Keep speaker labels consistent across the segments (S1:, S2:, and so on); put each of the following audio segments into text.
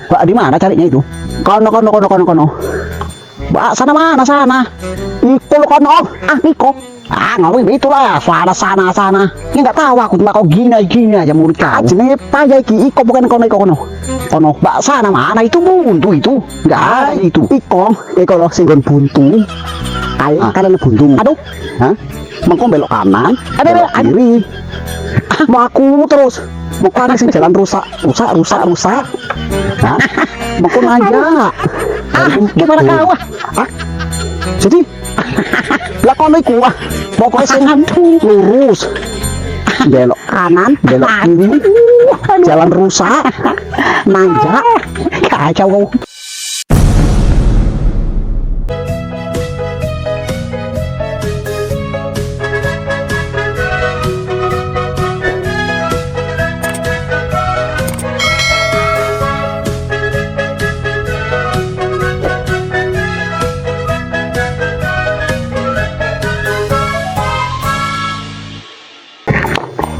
S1: Mbak di mana carinya itu? Kono. Mbak sana mana sana? Itu lo kono. Ah Niko. Ah ngomong itulah sana. Ini nggak tahu aku cuma kau gini aja mulut kau. Jenenge payah iki Iko bukan kono. Mbak sana mana itu buntu itu? Nggak ada itu. Iko loh singgon buntu. Ayo kalian buntu. Aduh. Hah? Mengko belok kanan. Ada kiri. Mau aku terus. Mau kemana sih jalan rusak. Hah? Mau kau nanya. Gimana kau? Jadi belakang iku pokoknya sengan lurus belok kanan belok kiri jalan rusak nanjak kacau.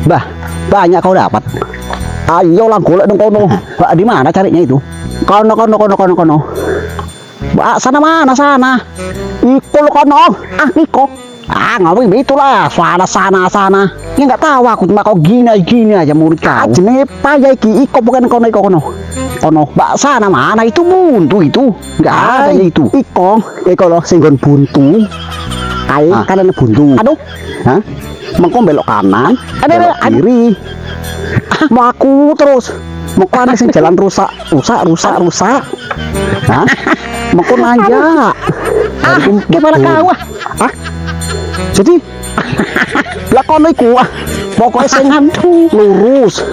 S1: Bah, banyak kau dapat. Ayo lah golek dong kono. Mbak di mana carinya itu? Kono. Mbak sana mana sana? Iko lo kono. Ah Niko. Ah ngomong itulah sana. Ini nggak tahu aku cuma kau gini aja mulut kau. Jenenge payah iki Iko bukan kono. Mbak sana mana itu buntu itu? Nggak ada itu. Iko lo singgon buntu. Ayo kalian buntu. Aduh. Hah? Mengko belok kanan, ada kiri. Mau aku terus. Mau kemana sih jalan rusak. Hah? Mengko nanya. Gimana kau? Jadi belakang iku pokoknya sengan lurus.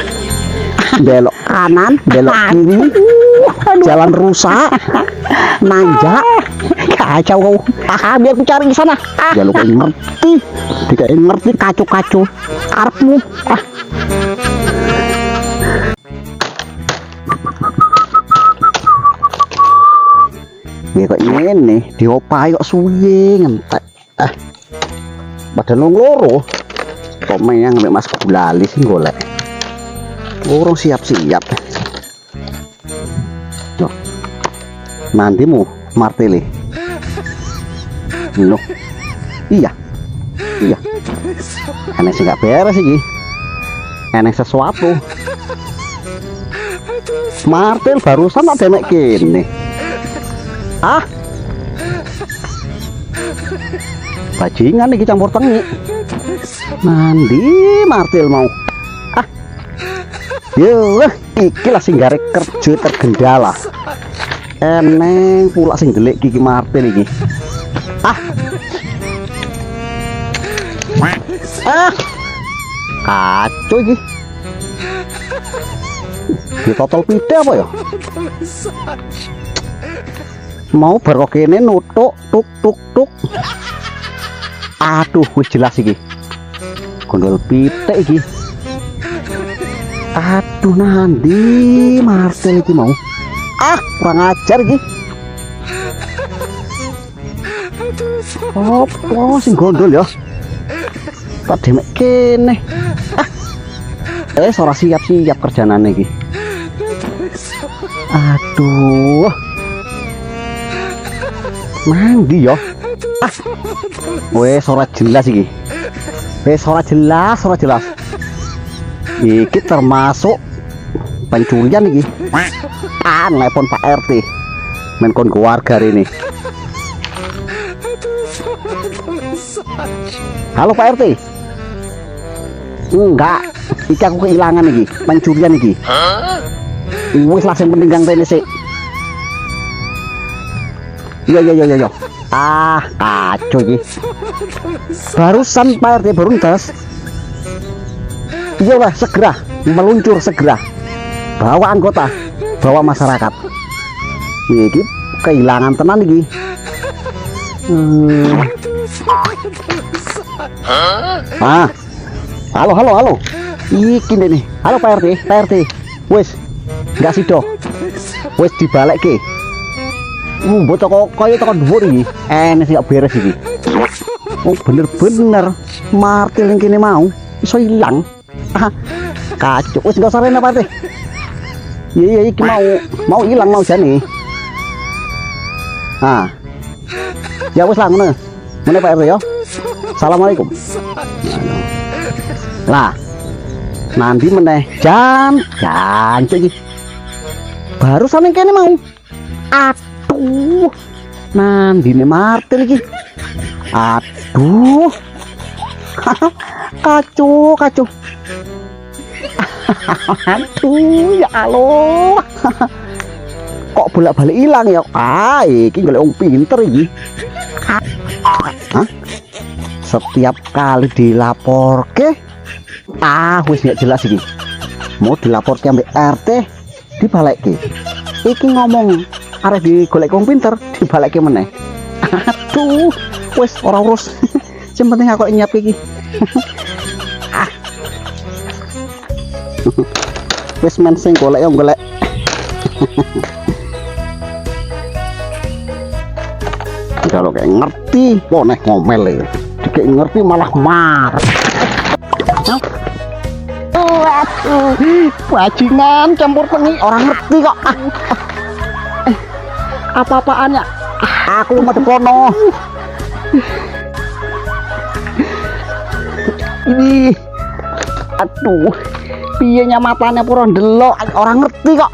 S1: Belok kanan, belok kiri. Jalan rusak. Nanjak. Kacau kau. Biar aku cari di sana. Ya lu ngerti. Tidak ngerti kacau arepmu. Ya kok ini diopayo suwi ngentek. Padahal nang loro. Kok meyang mek Mas Gulali sing golek. Urung siap-siap. Yo. Nantimu martele. Loh. Iya. Aneh sih nggak beres sih. Aneh sesuatu. Martel barusan ada nek kene. Bajingan iki campur tengi. Mandi martel mau. Yo, iki lah sing garek kerja tergendala. Eneng pula sing delik gigi martel iki. Kacau iki. Di total pite apa ya? Mau berkok kene nutuk tuk. Aduh, wis jelas iki. Gondol pite iki. Aduh, nandi martel iki mau. Kurang ajar iki. Apa sing gondol ya? Tak demek kene. Ora siap kerjanane iki. Aduh. Mandi ya. Wes ora jelas iki. Ora jelas. Iki termasuk pencurian iki. Nelpon Pak RT. Menkon keluarga ini. Halo Pak RT. Enggak, iki aku kehilangan iki, pencurian iki. Wis langsung peninggang rene sik. Iya. Kacau iki. Barusan Pak RT baru ntas. Iya lah, segera meluncur segera. Bawa anggota, bawa masyarakat. Iki kehilangan tenan iki. Halo. Iki nih. Halo Pak RT. Wes, nggak sido. Wes dibalekke. Mbok toko kaya toko dhuwur iki. Enes gak beres iki. Bener-bener martil yang kini mau iso hilang. Kacau. Wes gak usah rene Pak RT. Iya iki mau hilang mau jane. Ah. Ya wis lah ngono. Ngene Pak RT ya. Assalamualaikum. Lah. Nanti meneh jan iki. Baru sampe kene mau. Aduh. Nandine martil iki. Aduh. Kacau. Aduh ya Allah. Kok bolak-balik hilang ya? Iki golek wong pinter iki. Hah? Setiap kali dilaporke wis gak jelas iki. Mau dilaporke ambek RT dibalekke. Iki ngomong arep digolek wong pinter dibalekke meneh. Aduh, wis ora urus. Sing penting aku nyiap iki. Wis men sing golek yo golek. Kalau kayak ngerti, boneh ngomel ya. Kayak ngerti malah marah. Bajingan campur pengi orang ngerti kok. Apa-apaan ya? Aku mau depono. Ini, aduh, piyenya matanya pura ndelok orang ngerti kok.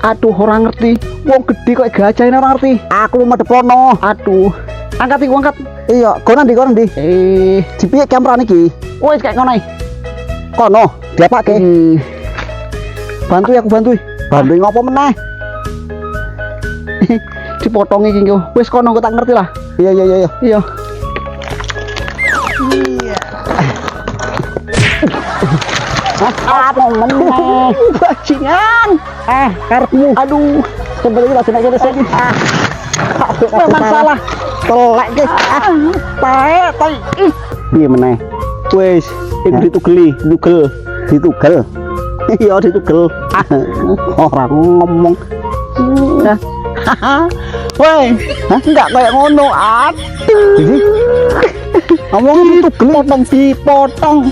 S1: Aduh orang ngerti. Wong gede kok gajahin orang ngerti. Aku mau depono. Aduh, angkat iku angkat. Iya, kono ndi? Dipiye kameran iki? Wis kayak ngono. Kono, diapake? Bantu aku bantu. Bantu ngopo meneh? Dipotong iki yo. Wis kono kok tak ngerti lah. Iya. Iya. Apa meneh? Bajingan. Karepmu. Aduh, sebenarnya langsung aja sini. Memang salah. Telek ke. Tai. Piye meneh? Wis, iku ditugel. Iya, ditugel. Orang ngomong. Nah. Woi, enggak kayak ngono. Aduh. Ngomong dipotong.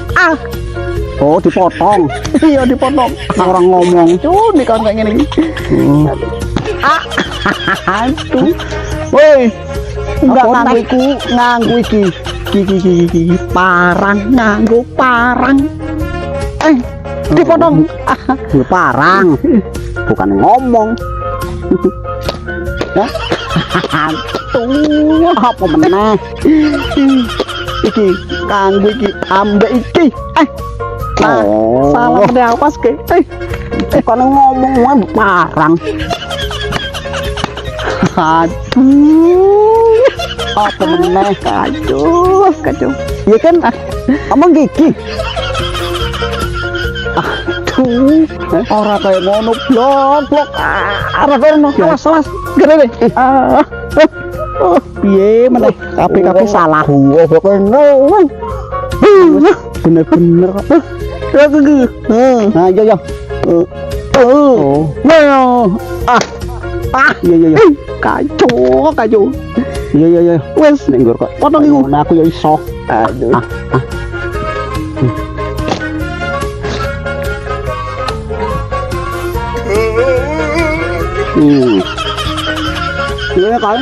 S1: Oh, dipotong. Iya, dipotong. Orang ngomong. Nih kan kayak gini. Aduh. Woi. Enggak nganggu iki. Nganggo parang. Dipotong. Parang. Bukan ngomong. Aduh, apa meneh? Iki kanggo iki ambek iki. Salah meneh awas ke. Kok ngomong parang. Aduh. Apa meneh? Kacau. Iya kan? Omong gigi. Aduh, ora kayak ngono blok. Ora kono. Awas. Gede. Piye meneh? Kabeh salah. Kok ngono. Bener-bener kok. Nah, yo. Iya. Kacau. Iya. Wes ning nggur kok. Potong iku. Nah, aku ya iso. Aduh. Iya kan?